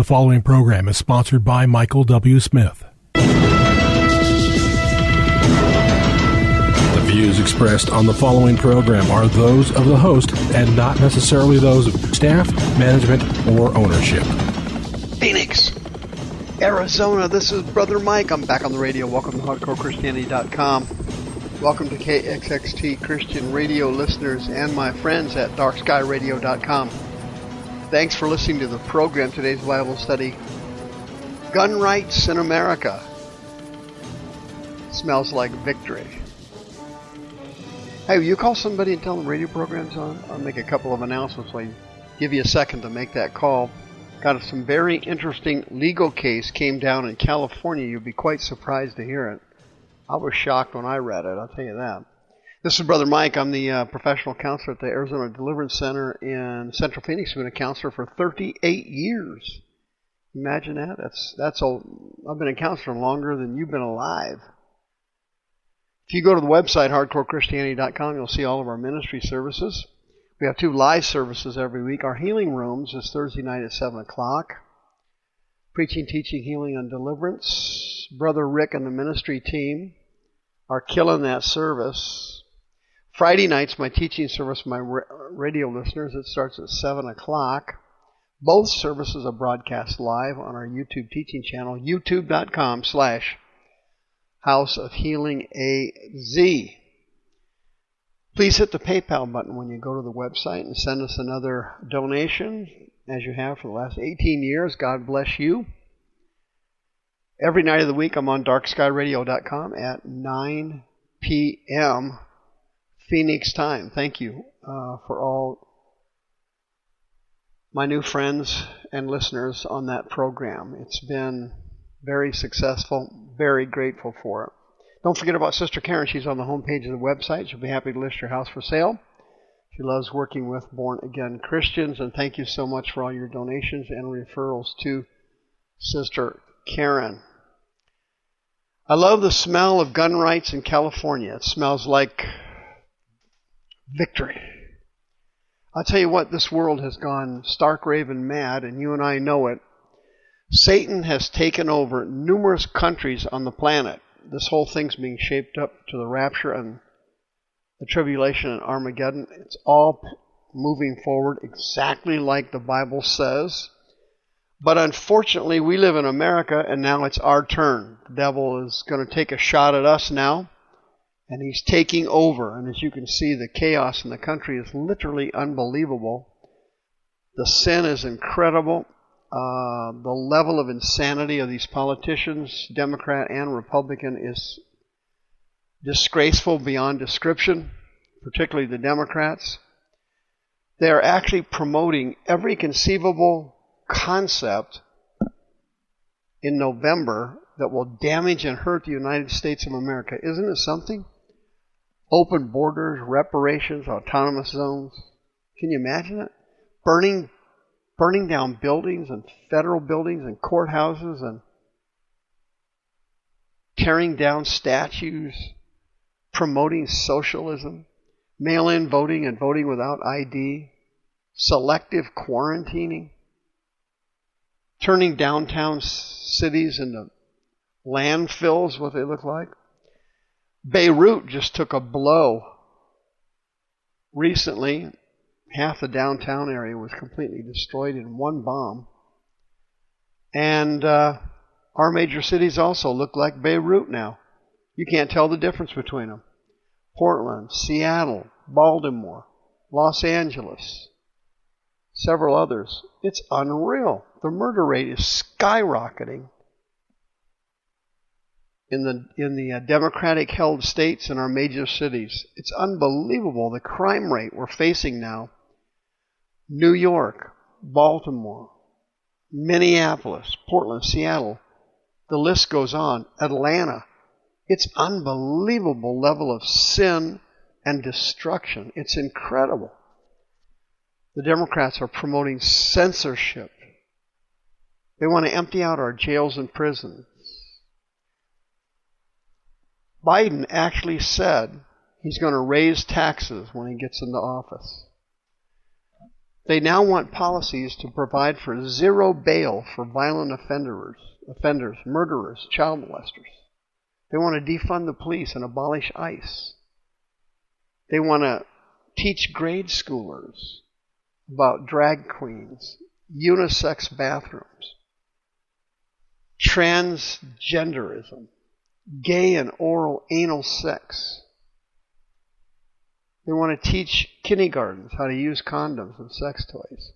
following program is sponsored by Michael W. Smith. The views expressed on the following program are those of the host and not necessarily those of staff, management, or ownership. Phoenix, Arizona, this is Brother Mike. I'm back on the radio. Welcome to HardcoreChristianity.com. Welcome to KXXT Christian Radio listeners and my friends at DarkSkyRadio.com. Thanks for listening to the program. Today's Bible study, Gun Rights in America. Smells like victory. Hey, will you call somebody and tell them radio program's on? I'll make a couple of announcements. I'll give you a second to make that call. Got some very interesting legal case came down in California. You'll be quite surprised to hear it. I was shocked when I read it, I'll tell you that. This is Brother Mike. I'm the professional counselor at the Arizona Deliverance Center in Central Phoenix. I've been a counselor for 38 years. Imagine that. That's old. I've been a counselor longer than you've been alive. If you go to the website, hardcorechristianity.com, you'll see all of our ministry services. We have 2 live services every week. Our healing rooms is Thursday night at 7 o'clock. Preaching, teaching, healing, and deliverance. Brother Rick and the ministry team are killing that service. Friday night's my teaching service for my radio listeners. It starts at 7 o'clock. Both services are broadcast live on our YouTube teaching channel, youtube.com/House of Healing AZ. Please hit the PayPal button when you go to the website and send us another donation, as you have for the last 18 years. God bless you. Every night of the week, I'm on DarkSkyRadio.com at 9 p.m. Phoenix time. Thank you for all my new friends and listeners on that program. It's been very successful. Very grateful for it. Don't forget about Sister Karen. She's on the homepage of the website. She'll be happy to list your house for sale. She loves working with born-again Christians. And thank you so much for all your donations and referrals to Sister Karen. I love the smell of gun rights in California. It smells like victory. I'll tell you what, this world has gone stark raving mad, and you and I know it. Satan has taken over numerous countries on the planet. This whole thing's being shaped up to the rapture and the tribulation and Armageddon. It's all moving forward exactly like the Bible says. But unfortunately, we live in America, and now it's our turn. The devil is going to take a shot at us now, and he's taking over. And as you can see, the chaos in the country is literally unbelievable. The sin is incredible. The level of insanity of these politicians, Democrat and Republican, is disgraceful beyond description, particularly the Democrats. They are actually promoting every conceivable concept in November that will damage and hurt the United States of America. Isn't it something? Open borders, reparations, autonomous zones. Can you imagine it? Burning down buildings and federal buildings and courthouses and tearing down statues, promoting socialism, mail-in voting and voting without ID, selective quarantining, turning downtown cities into landfills, what they look like. Beirut just took a blow recently. Half the downtown area was completely destroyed in one bomb. And our major cities also look like Beirut now. You can't tell the difference between them. Portland, Seattle, Baltimore, Los Angeles, several others. It's unreal. The murder rate is skyrocketing in the Democratic-held states in our major cities. It's unbelievable, the crime rate we're facing now. New York, Baltimore, Minneapolis, Portland, Seattle. The list goes on. Atlanta. It's unbelievable level of sin and destruction. It's incredible. The Democrats are promoting censorship. They want to empty out our jails and prisons. Biden actually said he's going to raise taxes when he gets into office. They now want policies to provide for zero bail for violent offenders, murderers, child molesters. They want to defund the police and abolish ICE. They want to teach grade schoolers about drag queens, unisex bathrooms, transgenderism, gay and oral anal sex. They want to teach kindergartens how to use condoms and sex toys.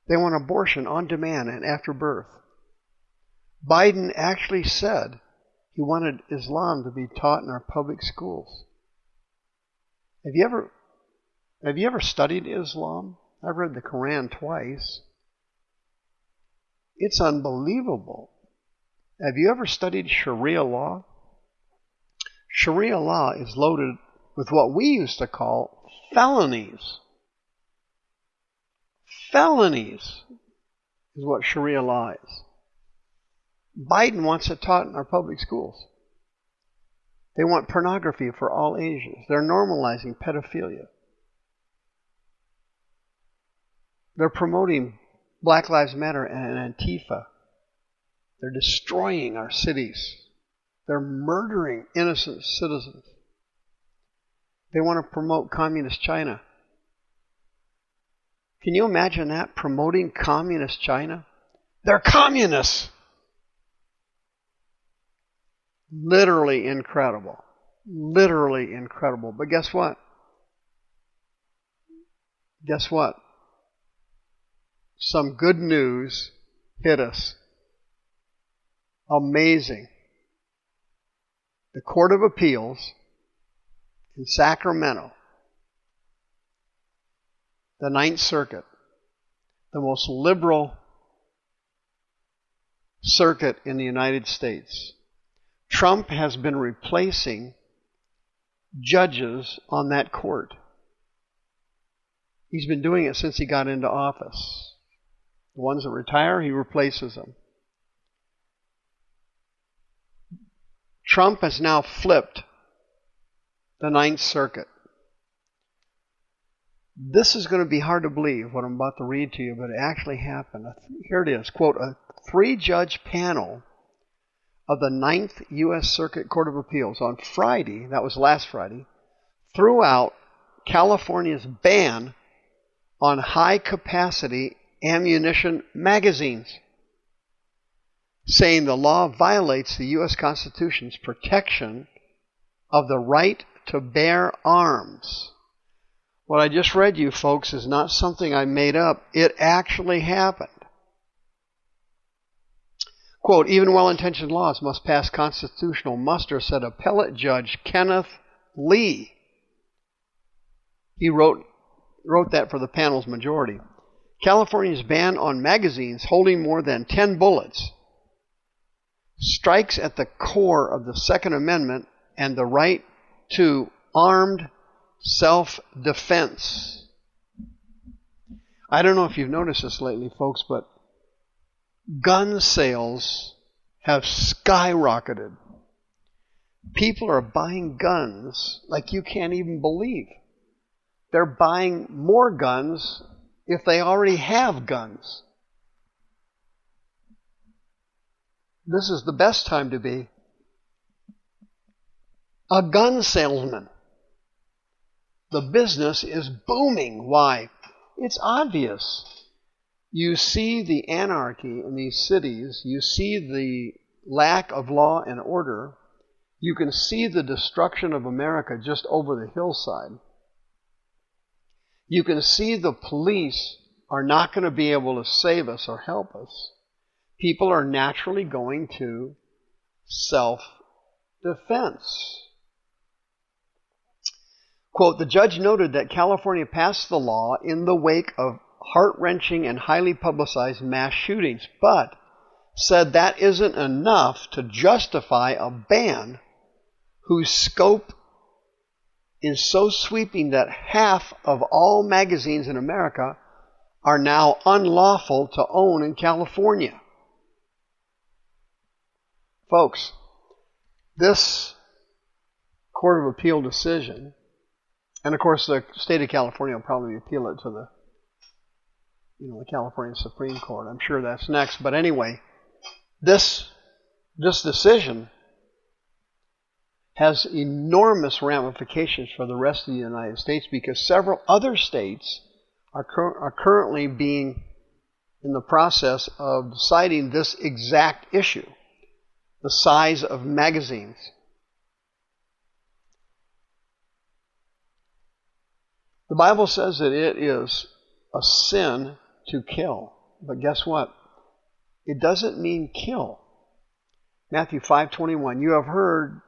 They want abortion on demand and after birth. Biden actually said he wanted Islam to be taught in our public schools. Have you ever studied Islam? I've read the Quran twice. It's unbelievable. Have you ever studied Sharia law? Sharia law is loaded with what we used to call felonies. Felonies is what Sharia law is. Biden wants it taught in our public schools. They want pornography for all ages. They're normalizing pedophilia. They're promoting Black Lives Matter and Antifa. They're destroying our cities. They're murdering innocent citizens. They want to promote communist China. Can you imagine that? Promoting communist China? They're communists! Literally incredible. Literally incredible. But guess what? Guess what? Some good news hit us. Amazing. The Court of Appeals in Sacramento, the Ninth Circuit, the most liberal circuit in the United States. Trump has been replacing judges on that court. He's been doing it since he got into office. The ones that retire, he replaces them. Trump has now flipped the Ninth Circuit. This is going to be hard to believe, what I'm about to read to you, but it actually happened. Here it is, quote, a 3-judge panel of the Ninth U.S. Circuit Court of Appeals on Friday, that was last Friday, threw out California's ban on high-capacity ammunition magazines, saying the law violates the U.S. Constitution's protection of the right to bear arms. What I just read you, folks, is not something I made up. It actually happened. Quote, even well-intentioned laws must pass constitutional muster, said appellate judge Kenneth Lee. He wrote that for the panel's majority. California's ban on magazines holding more than 10 bullets strikes at the core of the Second Amendment and the right to armed self-defense. I don't know if you've noticed this lately, folks, but gun sales have skyrocketed. People are buying guns like you can't even believe. They're buying more guns if they already have guns. This is the best time to be a gun salesman. The business is booming. Why? It's obvious. You see the anarchy in these cities. You see the lack of law and order. You can see the destruction of America just over the hillside. You can see the police are not going to be able to save us or help us. People are naturally going to self-defense. Quote, the judge noted that California passed the law in the wake of heart-wrenching and highly publicized mass shootings, but said that isn't enough to justify a ban whose scope is so sweeping that half of all magazines in America are now unlawful to own in California. Folks, this Court of Appeal decision And of course, the state of California will probably appeal it to the California Supreme Court. I'm sure that's next. But anyway, this decision has enormous ramifications for the rest of the United States, because several other states are currently being in the process of deciding this exact issue, the size of magazines. The Bible says that it is a sin to kill. But guess what? It doesn't mean kill. Matthew 5:21, you have heard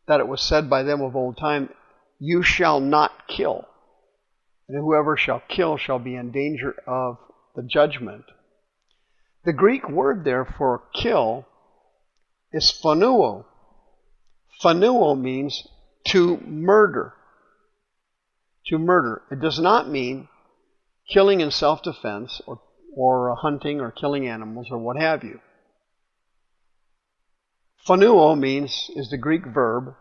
that it was said by them of old time, you shall not kill. And whoever shall kill shall be in danger of the judgment. The Greek word there for kill is phanuo. Phanuo means to murder. To murder. It does not mean killing in self-defense or hunting or killing animals or what have you. Phanuo is the Greek verb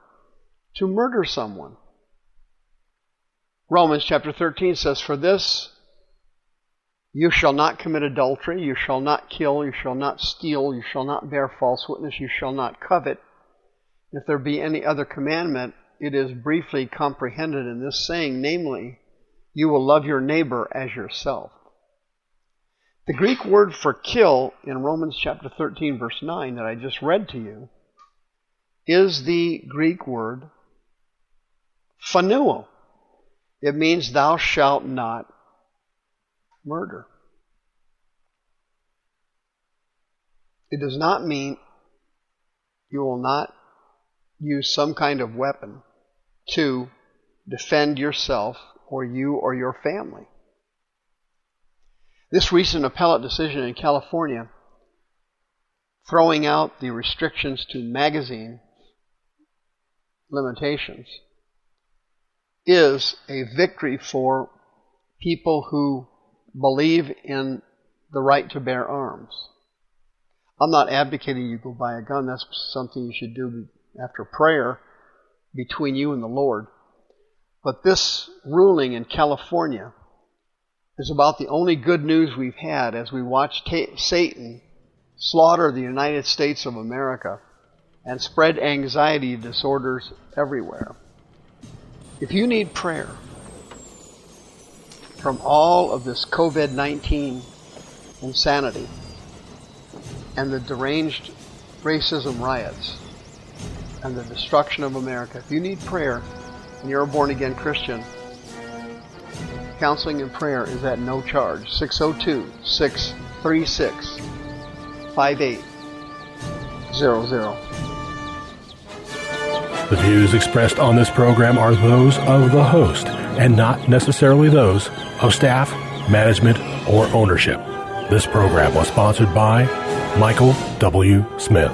to murder someone. Romans chapter 13 says, for this you shall not commit adultery, you shall not kill, you shall not steal, you shall not bear false witness, you shall not covet. If there be any other commandment, it is briefly comprehended in this saying, namely, you will love your neighbor as yourself. The Greek word for kill in Romans chapter 13 verse 9 that I just read to you is the Greek word phanuo. It means thou shalt not murder. It does not mean you will not use some kind of weapon to defend yourself or you or your family. This recent appellate decision in California, throwing out the restrictions to magazine limitations, is a victory for people who believe in the right to bear arms. I'm not advocating you go buy a gun. That's something you should do after prayer between you and the Lord. But this ruling in California is about the only good news we've had as we watch Satan slaughter the United States of America and spread anxiety disorders everywhere. If you need prayer from all of this COVID-19 insanity and the deranged racism riots and the destruction of America, if you need prayer and you're a born-again Christian, counseling and prayer is at no charge. 602-636-5800. The views expressed on this program are those of the host and not necessarily those of staff, management, or ownership. This program was sponsored by Michael W. Smith.